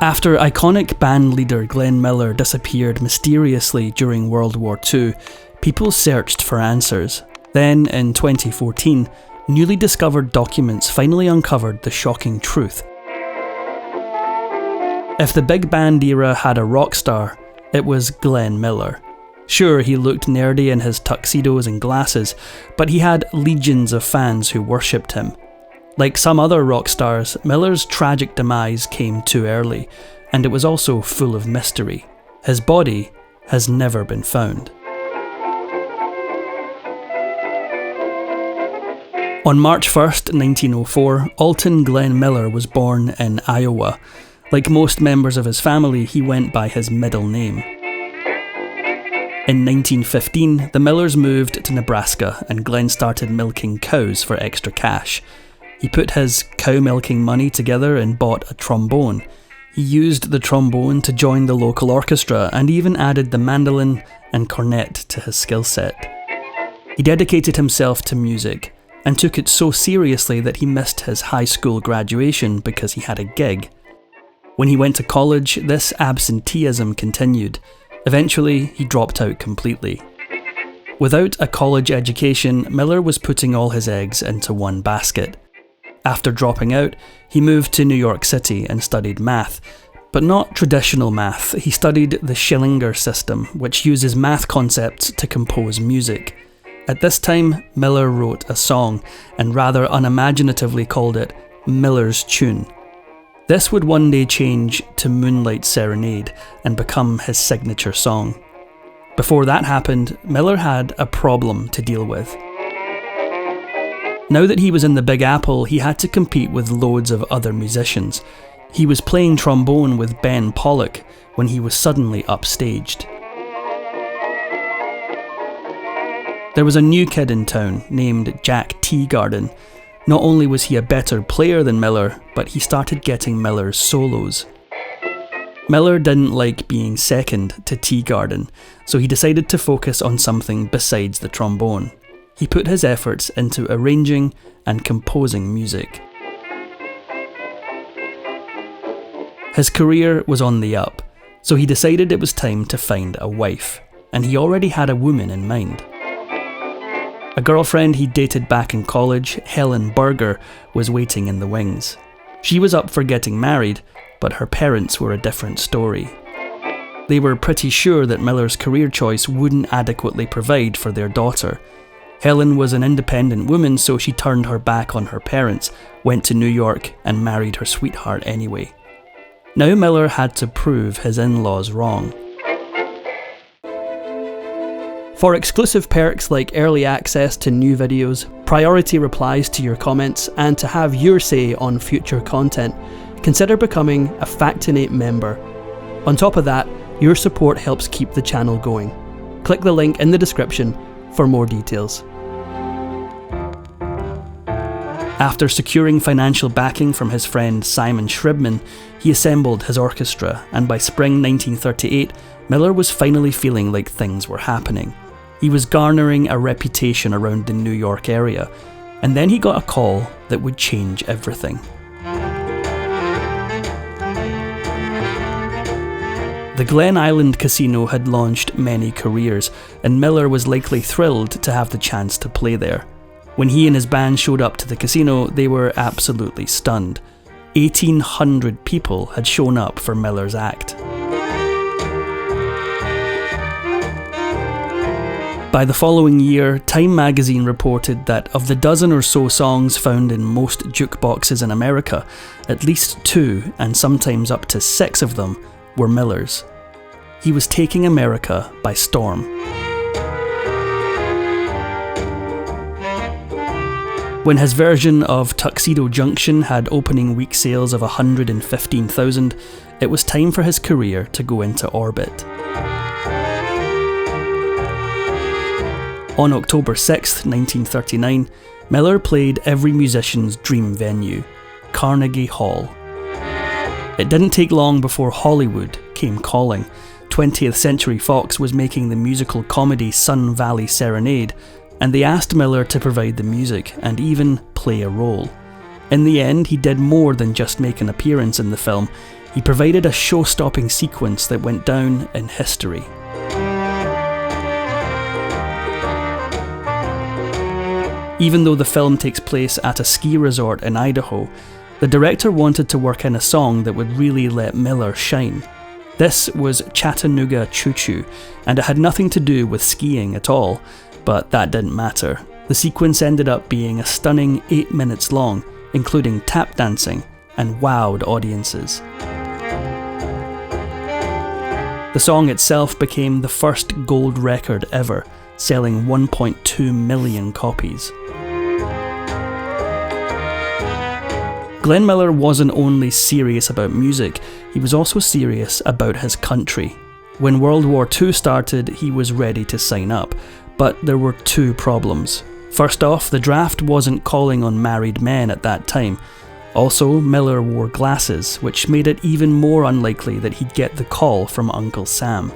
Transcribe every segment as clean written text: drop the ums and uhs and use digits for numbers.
After iconic band leader Glenn Miller disappeared mysteriously during World War II, people searched for answers. Then, in 2014, newly discovered documents finally uncovered the shocking truth. If the big band era had a rock star, it was Glenn Miller. Sure, he looked nerdy in his tuxedos and glasses, but he had legions of fans who worshipped him. Like some other rock stars, Miller's tragic demise came too early, and it was also full of mystery. His body has never been found. On March 1st, 1904, Alton Glenn Miller was born in Iowa. Like most members of his family, he went by his middle name. In 1915, the Millers moved to Nebraska, and Glenn started milking cows for extra cash. He put his cow-milking money together and bought a trombone. He used the trombone to join the local orchestra and even added the mandolin and cornet to his skill set. He dedicated himself to music and took it so seriously that he missed his high school graduation because he had a gig. When he went to college, this absenteeism continued. Eventually, he dropped out completely. Without a college education, Miller was putting all his eggs into one basket. After dropping out, he moved to New York City and studied math, but not traditional math. He studied the Schillinger system, which uses math concepts to compose music. At this time, Miller wrote a song, and rather unimaginatively called it Miller's Tune. This would one day change to Moonlight Serenade and become his signature song. Before that happened, Miller had a problem to deal with. Now that he was in the Big Apple, he had to compete with loads of other musicians. He was playing trombone with Ben Pollock when he was suddenly upstaged. There was a new kid in town named Jack Teagarden. Not only was he a better player than Miller, but he started getting Miller's solos. Miller didn't like being second to Teagarden, so he decided to focus on something besides the trombone. He put his efforts into arranging and composing music. His career was on the up, so he decided it was time to find a wife, and he already had a woman in mind. A girlfriend he dated back in college, Helen Berger, was waiting in the wings. She was up for getting married, but her parents were a different story. They were pretty sure that Miller's career choice wouldn't adequately provide for their daughter. Helen was an independent woman, so she turned her back on her parents, went to New York, and married her sweetheart anyway. Now Miller had to prove his in-laws wrong. For exclusive perks like early access to new videos, priority replies to your comments, and to have your say on future content, consider becoming a Factinate member. On top of that, your support helps keep the channel going. Click the link in the description for more details. After securing financial backing from his friend Simon Shribman, he assembled his orchestra, and by spring 1938, Miller was finally feeling like things were happening. He was garnering a reputation around the New York area, and then he got a call that would change everything. The Glen Island Casino had launched many careers, and Miller was likely thrilled to have the chance to play there. When he and his band showed up to the casino, they were absolutely stunned. 1,800 people had shown up for Miller's act. By the following year, Time magazine reported that of the dozen or so songs found in most jukeboxes in America, at least 2, and sometimes up to 6 of them, were Miller's. He was taking America by storm. When his version of Tuxedo Junction had opening week sales of 115,000, it was time for his career to go into orbit. On October 6, 1939, Miller played every musician's dream venue, Carnegie Hall. It didn't take long before Hollywood came calling. 20th Century Fox was making the musical comedy Sun Valley Serenade, and they asked Miller to provide the music and even play a role. In the end, he did more than just make an appearance in the film. He provided a show-stopping sequence that went down in history. Even though the film takes place at a ski resort in Idaho, the director wanted to work in a song that would really let Miller shine. This was Chattanooga Choo Choo, and it had nothing to do with skiing at all, but that didn't matter. The sequence ended up being a stunning 8 minutes long, including tap dancing, and wowed audiences. The song itself became the first gold record ever, selling 1.2 million copies. Glenn Miller wasn't only serious about music, he was also serious about his country. When World War II started, he was ready to sign up, but there were two problems. First off, the draft wasn't calling on married men at that time. Also, Miller wore glasses, which made it even more unlikely that he'd get the call from Uncle Sam.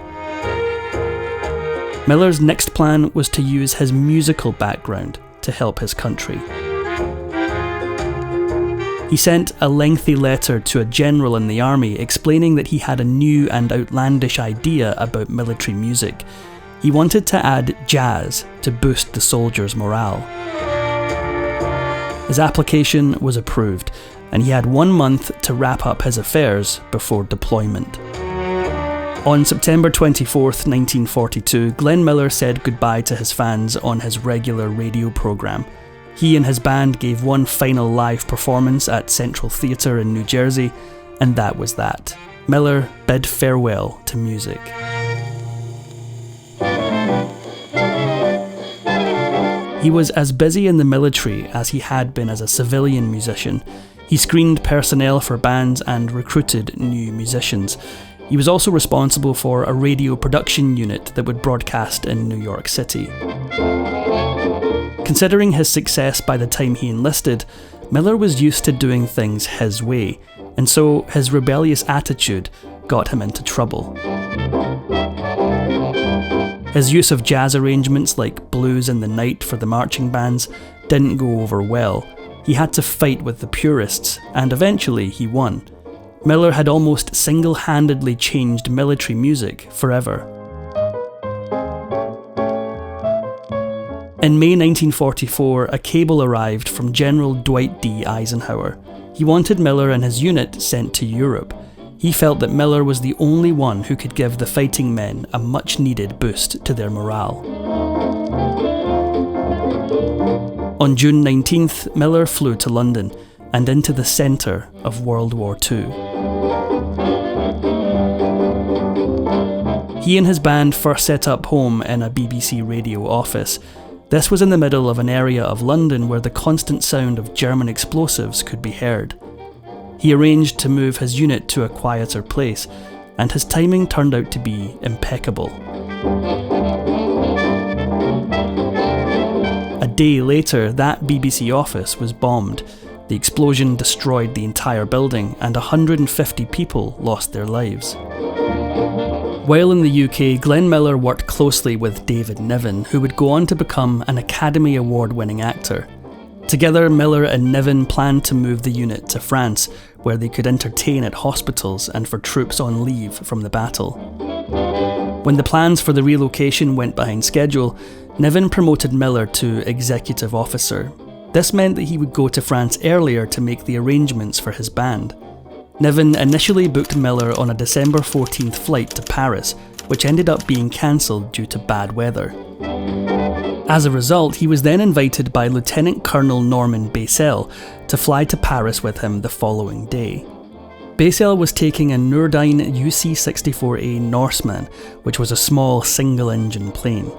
Miller's next plan was to use his musical background to help his country. He sent a lengthy letter to a general in the army explaining that he had a new and outlandish idea about military music. He wanted to add jazz to boost the soldiers' morale. His application was approved, and he had 1 month to wrap up his affairs before deployment. On September 24th, 1942, Glenn Miller said goodbye to his fans on his regular radio programme. He and his band gave one final live performance at Central Theatre in New Jersey, and that was that. Miller bid farewell to music. He was as busy in the military as he had been as a civilian musician. He screened personnel for bands and recruited new musicians. He was also responsible for a radio production unit that would broadcast in New York City. Considering his success by the time he enlisted, Miller was used to doing things his way, and so his rebellious attitude got him into trouble. His use of jazz arrangements like Blues in the Night for the marching bands didn't go over well. He had to fight with the purists, and eventually he won. Miller had almost single-handedly changed military music forever. In May 1944, a cable arrived from General Dwight D. Eisenhower. He wanted Miller and his unit sent to Europe. He felt that Miller was the only one who could give the fighting men a much-needed boost to their morale. On June 19th, Miller flew to London and into the centre of World War II. He and his band first set up home in a BBC radio office. This was in the middle of an area of London where the constant sound of German explosives could be heard. He arranged to move his unit to a quieter place, and his timing turned out to be impeccable. A day later, that BBC office was bombed. The explosion destroyed the entire building, and 150 people lost their lives. While in the UK, Glenn Miller worked closely with David Niven, who would go on to become an Academy Award-winning actor. Together, Miller and Niven planned to move the unit to France, where they could entertain at hospitals and for troops on leave from the battle. When the plans for the relocation went behind schedule, Niven promoted Miller to executive officer. This meant that he would go to France earlier to make the arrangements for his band. Niven initially booked Miller on a December 14th flight to Paris, which ended up being cancelled due to bad weather. As a result, he was then invited by Lieutenant Colonel Norman Basel to fly to Paris with him the following day. Basel was taking a Nurdine UC-64A Norseman, which was a small single-engine plane.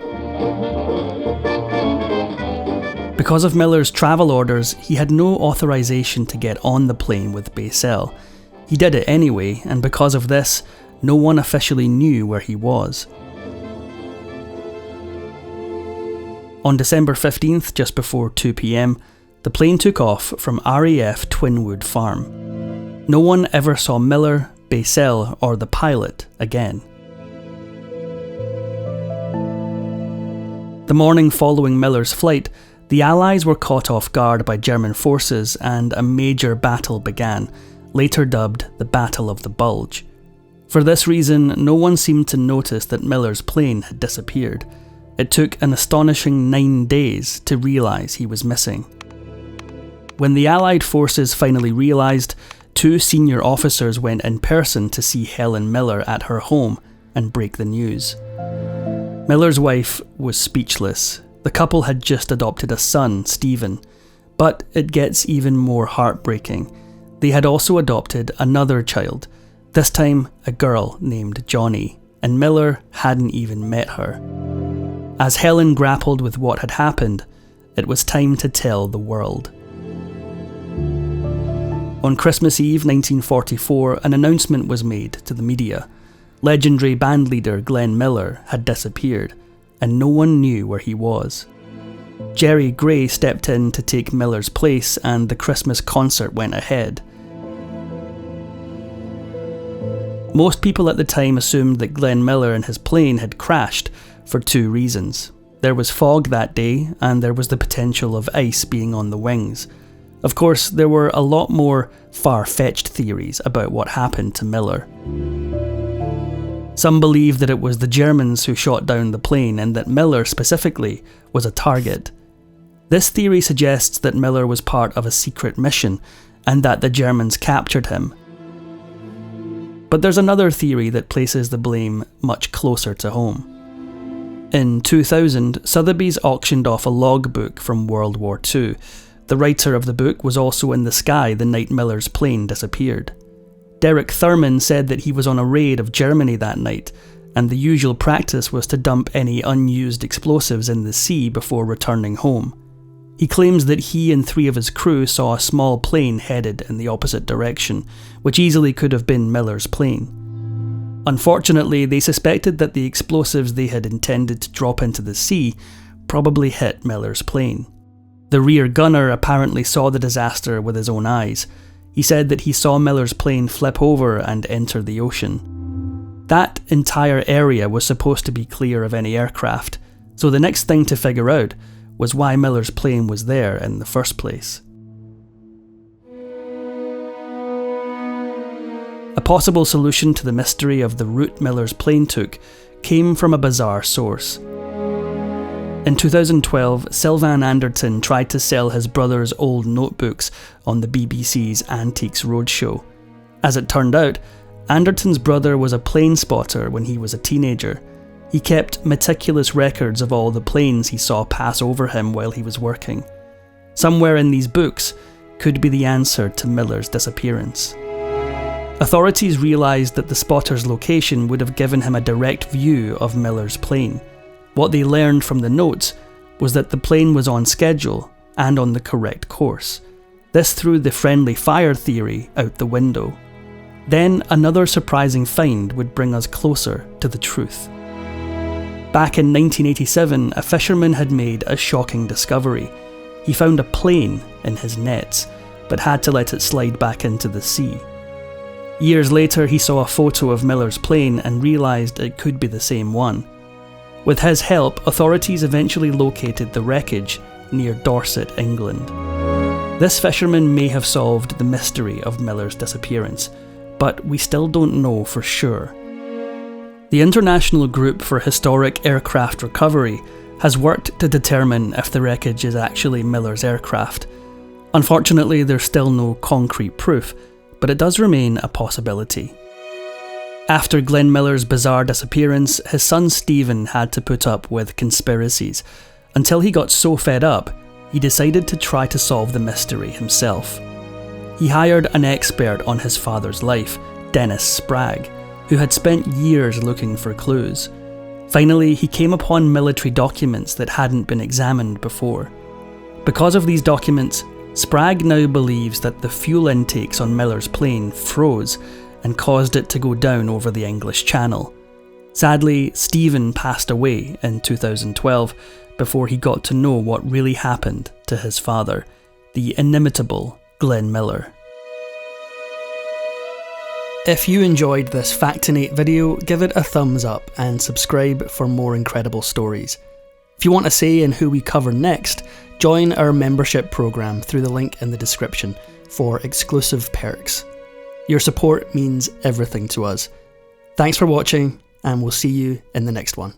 Because of Miller's travel orders, he had no authorization to get on the plane with Basel. He did it anyway, and because of this, no one officially knew where he was. On December 15th, just before 2 p.m, the plane took off from RAF Twinwood Farm. No one ever saw Miller, Basel, or the pilot again. The morning following Miller's flight, the Allies were caught off guard by German forces and a major battle began. later dubbed the Battle of the Bulge. For this reason, no one seemed to notice that Miller's plane had disappeared. It took an astonishing 9 days to realise he was missing. When the Allied forces finally realised, 2 senior officers went in person to see Helen Miller at her home and break the news. Miller's wife was speechless. The couple had just adopted a son, Stephen. But it gets even more heartbreaking. They had also adopted another child, this time a girl named Johnny, and Miller hadn't even met her. As Helen grappled with what had happened, it was time to tell the world. On Christmas Eve 1944, an announcement was made to the media. Legendary bandleader Glenn Miller had disappeared, and no one knew where he was. Jerry Gray stepped in to take Miller's place, and the Christmas concert went ahead. Most people at the time assumed that Glenn Miller and his plane had crashed for 2 reasons. There was fog that day, and there was the potential of ice being on the wings. Of course, there were a lot more far-fetched theories about what happened to Miller. Some believe that it was the Germans who shot down the plane and that Miller specifically was a target. This theory suggests that Miller was part of a secret mission and that the Germans captured him. But there's another theory that places the blame much closer to home. In 2000, Sotheby's auctioned off a logbook from World War II. The writer of the book was also in the sky the night Miller's plane disappeared. Derek Thurman said that he was on a raid of Germany that night, and the usual practice was to dump any unused explosives in the sea before returning home. He claims that he and 3 of his crew saw a small plane headed in the opposite direction, which easily could have been Miller's plane. Unfortunately, they suspected that the explosives they had intended to drop into the sea probably hit Miller's plane. The rear gunner apparently saw the disaster with his own eyes. He said that he saw Miller's plane flip over and enter the ocean. That entire area was supposed to be clear of any aircraft, so the next thing to figure out was why Miller's plane was there in the first place. A possible solution to the mystery of the route Miller's plane took came from a bizarre source. In 2012, Sylvan Anderton tried to sell his brother's old notebooks on the BBC's Antiques Roadshow. As it turned out, Anderton's brother was a plane spotter when he was a teenager. He kept meticulous records of all the planes he saw pass over him while he was working. Somewhere in these books could be the answer to Miller's disappearance. Authorities realised that the spotter's location would have given him a direct view of Miller's plane. What they learned from the notes was that the plane was on schedule and on the correct course. This threw the friendly fire theory out the window. Then another surprising find would bring us closer to the truth. Back in 1987, a fisherman had made a shocking discovery. He found a plane in his nets, but had to let it slide back into the sea. Years later, he saw a photo of Miller's plane and realised it could be the same one. With his help, authorities eventually located the wreckage near Dorset, England. This fisherman may have solved the mystery of Miller's disappearance, but we still don't know for sure. The International Group for Historic Aircraft Recovery has worked to determine if the wreckage is actually Miller's aircraft. Unfortunately, there's still no concrete proof, but it does remain a possibility. After Glenn Miller's bizarre disappearance, his son Stephen had to put up with conspiracies. Until he got so fed up, he decided to try to solve the mystery himself. He hired an expert on his father's life, Dennis Spragg, who had spent years looking for clues. Finally, he came upon military documents that hadn't been examined before. Because of these documents, Spragg now believes that the fuel intakes on Miller's plane froze and caused it to go down over the English Channel. Sadly, Stephen passed away in 2012 before he got to know what really happened to his father, the inimitable Glenn Miller. If you enjoyed this Factinate video, give it a thumbs up and subscribe for more incredible stories. If you want a say in who we cover next, join our membership program through the link in the description for exclusive perks. Your support means everything to us. Thanks for watching, and we'll see you in the next one.